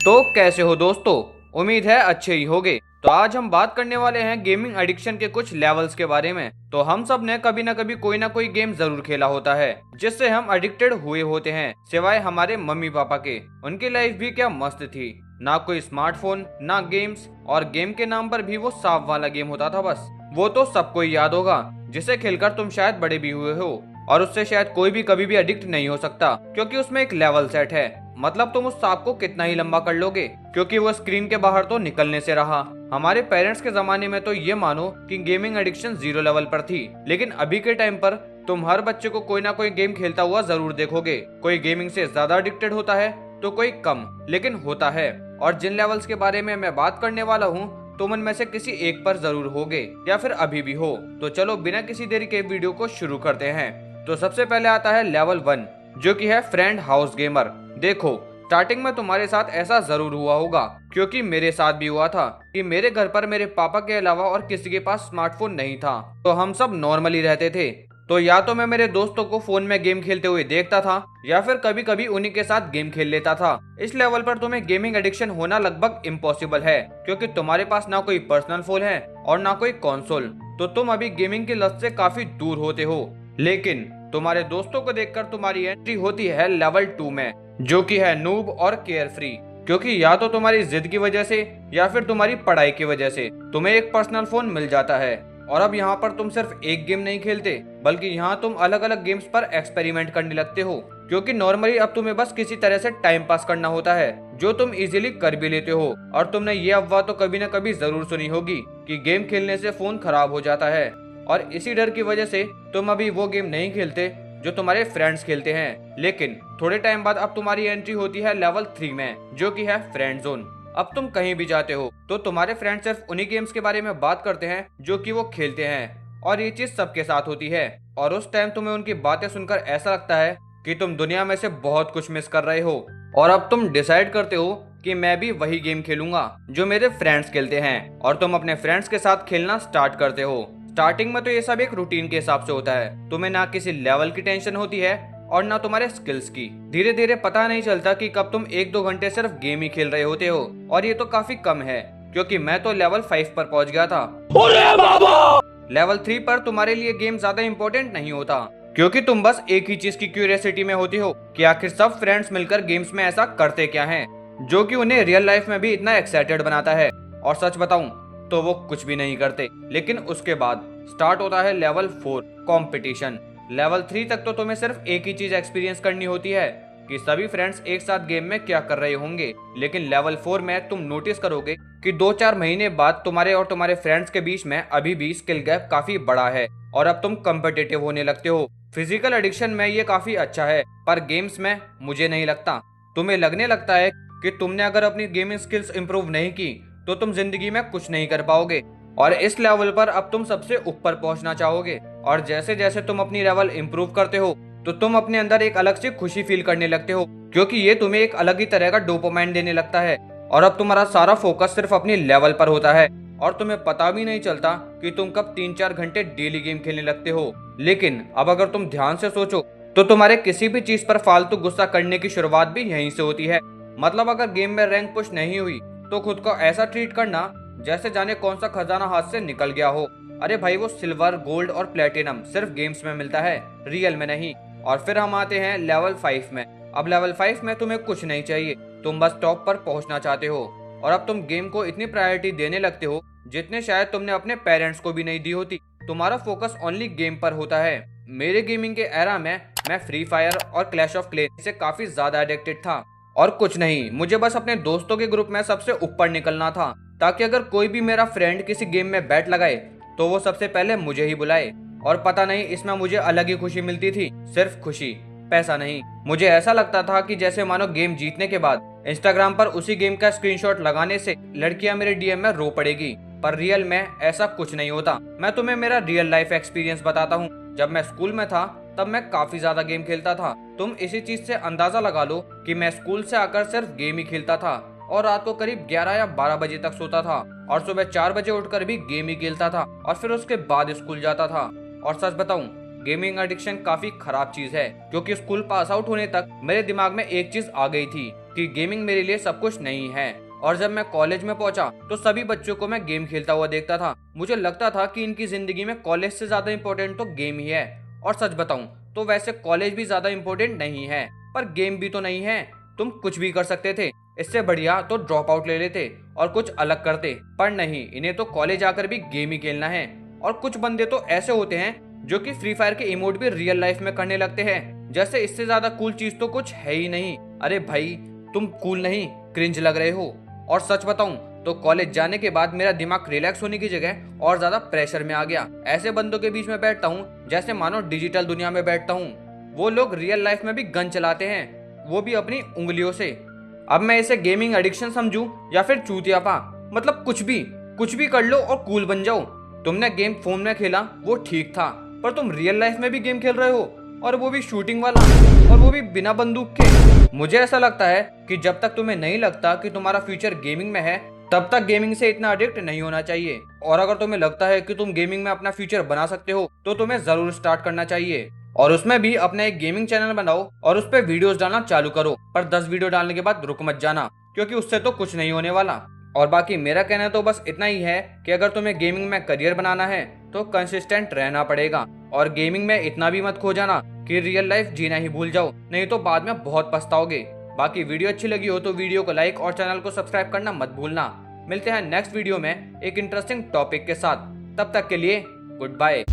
तो कैसे हो दोस्तों। उम्मीद है अच्छे ही होगे। तो आज हम बात करने वाले हैं गेमिंग एडिक्शन के कुछ लेवल्स के बारे में। तो हम सब ने कभी ना कभी कोई ना कोई गेम जरूर खेला होता है जिससे हम एडिक्टेड हुए होते हैं। सिवाय हमारे मम्मी पापा के, उनकी लाइफ भी क्या मस्त थी। ना कोई स्मार्टफोन ना गेम्स, और गेम के नाम पर भी वो सांप वाला गेम होता था बस। वो तो सबको ही याद होगा, जिसे खेलकर तुम शायद बड़े भी हुए हो, और उससे शायद कोई भी कभी भी एडिक्ट नहीं हो सकता, क्योंकि उसमें एक लेवल सेट है। मतलब तुम उस सांप को कितना ही लंबा कर लोगे, क्योंकि वो स्क्रीन के बाहर तो निकलने से रहा। हमारे पेरेंट्स के जमाने में तो ये मानो कि गेमिंग एडिक्शन 0 लेवल पर थी, लेकिन अभी के टाइम पर तुम हर बच्चे को कोई ना कोई गेम खेलता हुआ जरूर देखोगे। कोई गेमिंग से ज्यादा एडिक्टेड होता है तो कोई कम, लेकिन होता है। और जिन लेवल्स के बारे में मैं बात करने वाला हूँ तुम उनमें से किसी एक पर जरूर होगे, या फिर अभी भी हो। तो चलो बिना किसी देरी के वीडियो को शुरू करते हैं। तो सबसे पहले आता है लेवल 1, जो कि है फ्रेंड हाउस गेमर। देखो, स्टार्टिंग में तुम्हारे साथ ऐसा जरूर हुआ होगा, क्योंकि मेरे साथ भी हुआ था कि मेरे घर पर मेरे पापा के अलावा और किसी के पास स्मार्टफोन नहीं था, तो हम सब नॉर्मली रहते थे। तो या तो मैं मेरे दोस्तों को फोन में गेम खेलते हुए देखता था, या फिर कभी कभी उन्हीं के साथ गेम खेल लेता था। इस लेवल पर तुम्हें गेमिंग एडिक्शन होना लगभग इम्पॉसिबल है, क्योंकि तुम्हारे पास ना कोई पर्सनल फोन है और ना कोई कंसोल। तो तुम अभी गेमिंग की लत से काफी दूर होते हो। लेकिन तुम्हारे दोस्तों को देखकर तुम्हारी एंट्री होती है लेवल 2 में, जो कि है नूब और केयर फ्री। क्योंकि या तो तुम्हारी जिद की वजह से या फिर तुम्हारी पढ़ाई की वजह से तुम्हें एक पर्सनल फोन मिल जाता है। और अब यहाँ पर तुम सिर्फ एक गेम नहीं खेलते, बल्कि यहाँ तुम अलग अलग गेम्स पर एक्सपेरिमेंट करने लगते हो। क्योंकि नॉर्मली अब तुम्हें बस किसी तरह से टाइम पास करना होता है, जो तुम इजीली कर भी लेते हो। और तुमने ये अफवाह तो कभी न कभी जरूर सुनी होगी कि गेम खेलने से फोन खराब हो जाता है, और इसी डर की वजह से तुम अभी वो गेम नहीं खेलते जो तुम्हारे फ्रेंड्स खेलते हैं। लेकिन थोड़े टाइम बाद अब तुम्हारी एंट्री होती है लेवल 3 में, जो कि है फ्रेंड जोन। अब तुम कहीं भी जाते हो तो तुम्हारे फ्रेंड सिर्फ उन्हीं गेम्स के बारे में बात करते हैं जो कि वो खेलते हैं, और ये चीज सबके साथ होती है। और उस टाइम तुम्हें उनकी बातें सुनकर ऐसा लगता है कि तुम दुनिया में से बहुत कुछ मिस कर रहे हो। और अब तुम डिसाइड करते हो कि मैं भी वही गेम खेलूंगा जो मेरे फ्रेंड्स खेलते हैं, और तुम अपने फ्रेंड्स के साथ खेलना स्टार्ट करते हो। स्टार्टिंग में तो ये सब एक रूटीन के हिसाब से होता है। तुम्हें ना किसी लेवल की टेंशन होती है और ना तुम्हारे स्किल्स की। धीरे धीरे पता नहीं चलता कि कब तुम 1-2 घंटे सिर्फ गेम ही खेल रहे होते हो, और ये तो काफी कम है, क्योंकि मैं तो लेवल 5 पर पहुंच गया था। अरे बाबा! लेवल 3 पर तुम्हारे लिए गेम ज्यादा इंपॉर्टेंट नहीं होता, क्योंकि तुम बस एक ही चीज की क्यूरियोसिटी में होती हो कि आखिर सब फ्रेंड्स मिलकर गेम्स में ऐसा करते क्या हैं, जो कि उन्हें रियल लाइफ में भी इतना एक्साइटेड बनाता है। और सच बताऊं तो वो कुछ भी नहीं करते। लेकिन उसके बाद स्टार्ट होता है लेवल 4, कंपटीशन। लेवल 3 तक तो तुम्हें सिर्फ एक ही चीज एक्सपीरियंस करनी होती है कि सभी फ्रेंड्स एक साथ गेम में क्या कर रहे होंगे। लेकिन लेवल 4 में तुम नोटिस करोगे कि 2-4 महीने बाद तुम्हारे और तुम्हारे फ्रेंड्स के बीच में अभी भी स्किल गैप काफी बड़ा है, और अब तुम कम्पिटिटिव होने लगते हो। फिजिकल एडिक्शन में ये काफी अच्छा है, पर गेम्स में मुझे नहीं लगता। तुम्हें लगने लगता है कि तुमने अगर अपनी गेमिंग स्किल्स इंप्रूव नहीं की तो तुम जिंदगी में कुछ नहीं कर पाओगे। और इस लेवल पर अब तुम सबसे ऊपर पहुंचना चाहोगे, और जैसे जैसे तुम अपनी लेवल इंप्रूव करते हो तो तुम अपने अंदर एक अलग से खुशी फील करने लगते हो, क्योंकि ये तुम्हें एक अलग ही तरह का डोपामाइन देने लगता है। और अब तुम्हारा सारा फोकस सिर्फ अपनी लेवल पर होता है, और तुम्हें पता भी नहीं चलता कि तुम कब 3-4 घंटे डेली गेम खेलने लगते हो। लेकिन अब अगर तुम ध्यान से सोचो तो तुम्हारे किसी भी चीज पर फालतू गुस्सा करने की शुरुआत भी यहीं से होती है। मतलब अगर गेम में रैंक पुश नहीं हुई तो खुद को ऐसा ट्रीट करना जैसे जाने कौन सा खजाना हाथ से निकल गया हो। अरे भाई, वो सिल्वर, गोल्ड और प्लेटिनम सिर्फ गेम्स में मिलता है, रियल में नहीं। और फिर हम आते हैं लेवल 5 में। अब लेवल 5 में तुम्हें कुछ नहीं चाहिए, तुम बस टॉप पर पहुंचना चाहते हो। और अब तुम गेम को इतनी प्रायोरिटी देने लगते हो जितने शायद तुमने अपने पेरेंट्स को भी नहीं दी होती। तुम्हारा फोकस ओनली गेम पर होता है। मेरे गेमिंग के एरा में मैं फ्री फायर और क्लैश ऑफ क्लैंस से काफी ज्यादा एडिक्टेड था। और कुछ नहीं, मुझे बस अपने दोस्तों के ग्रुप में सबसे ऊपर निकलना था, ताकि अगर कोई भी मेरा फ्रेंड किसी गेम में बैट लगाए तो वो सबसे पहले मुझे ही बुलाए। और पता नहीं, इसमें मुझे अलग ही खुशी मिलती थी, सिर्फ खुशी, पैसा नहीं। मुझे ऐसा लगता था कि जैसे मानो गेम जीतने के बाद इंस्टाग्राम पर उसी गेम का स्क्रीनशॉट लगाने से लड़कियां मेरे डीएम में रो पड़ेगी। पर रियल में ऐसा कुछ नहीं होता। मैं तुम्हें मेरा रियल लाइफ एक्सपीरियंस बताता हूँ। जब मैं स्कूल में था तब मैं काफी ज्यादा गेम खेलता था। तुम इसी चीज से अंदाजा लगा लो कि मैं स्कूल से आकर सिर्फ गेम ही खेलता था, और रात को करीब 11 या 12 बजे तक सोता था, और सुबह 4 बजे उठकर भी गेम ही खेलता था, और फिर उसके बाद स्कूल जाता था। और सच बताऊं, गेमिंग एडिक्शन काफी खराब चीज है, क्योंकि स्कूल पास आउट होने तक मेरे दिमाग में एक चीज आ गई थी कि गेमिंग मेरे लिए सब कुछ नहीं है। और जब मैं कॉलेज में पहुंचा तो सभी बच्चों को मैं गेम खेलता हुआ देखता था। मुझे लगता था कि इनकी जिंदगी में कॉलेज से ज्यादा इंपॉर्टेंट तो गेम ही है। और सच बताऊं तो वैसे कॉलेज भी ज्यादा इंपॉर्टेंट नहीं है, पर गेम भी तो नहीं है। तुम कुछ भी कर सकते थे, इससे बढ़िया तो ड्रॉप आउट ले लेते और कुछ अलग करते। पर नहीं, इन्हें तो कॉलेज आकर भी गेम ही खेलना है। और कुछ बंदे तो ऐसे होते हैं जो कि फ्री फायर के इमोट भी रियल लाइफ में करने लगते हैं, जैसे इससे ज्यादा कूल चीज तो कुछ है ही नहीं। अरे भाई, तुम कूल नहीं, क्रिंज लग रहे हो। और सच बताऊं तो कॉलेज जाने के बाद मेरा दिमाग रिलैक्स होने की जगह और ज्यादा प्रेशर में आ गया। ऐसे बंदों के बीच में बैठता हूँ जैसे मानो डिजिटल दुनिया में बैठता हूँ। वो लोग रियल लाइफ में भी गन चलाते हैं, वो भी अपनी उंगलियों से। अब मैं इसे गेमिंग एडिक्शन समझूं या फिर चूतियापा, मतलब कुछ भी कर लो और कूल बन जाओ। तुमने गेम फोन में खेला वो ठीक था, पर तुम रियल लाइफ में भी गेम खेल रहे हो, और वो भी शूटिंग वाला, और वो भी बिना बंदूक के। मुझे ऐसा लगता है कि जब तक तुम्हें नहीं लगता कि तुम्हारा फ्यूचर गेमिंग में है, तब तक गेमिंग से इतना एडिक्ट नहीं होना चाहिए। और अगर तुम्हें लगता है कि तुम गेमिंग में अपना फ्यूचर बना सकते हो, तो तुम्हें जरूर स्टार्ट करना चाहिए। और उसमें भी अपना एक गेमिंग चैनल बनाओ और उस पर वीडियोस डालना चालू करो। पर 10 वीडियो डालने के बाद रुक मत जाना, क्योंकि उससे तो कुछ नहीं होने वाला। और बाकी मेरा कहना तो बस इतना ही है कि अगर तुम्हें गेमिंग में करियर बनाना है तो कंसिस्टेंट रहना पड़ेगा। और गेमिंग में इतना भी मत खो जाना कि रियल लाइफ जीना ही भूल जाओ, नहीं तो बाद में बहुत पछताओगे। बाकी वीडियो अच्छी लगी हो तो वीडियो को लाइक और चैनल को सब्सक्राइब करना मत भूलना। मिलते हैं नेक्स्ट वीडियो में एक इंटरेस्टिंग टॉपिक के साथ। तब तक के लिए गुड बाय।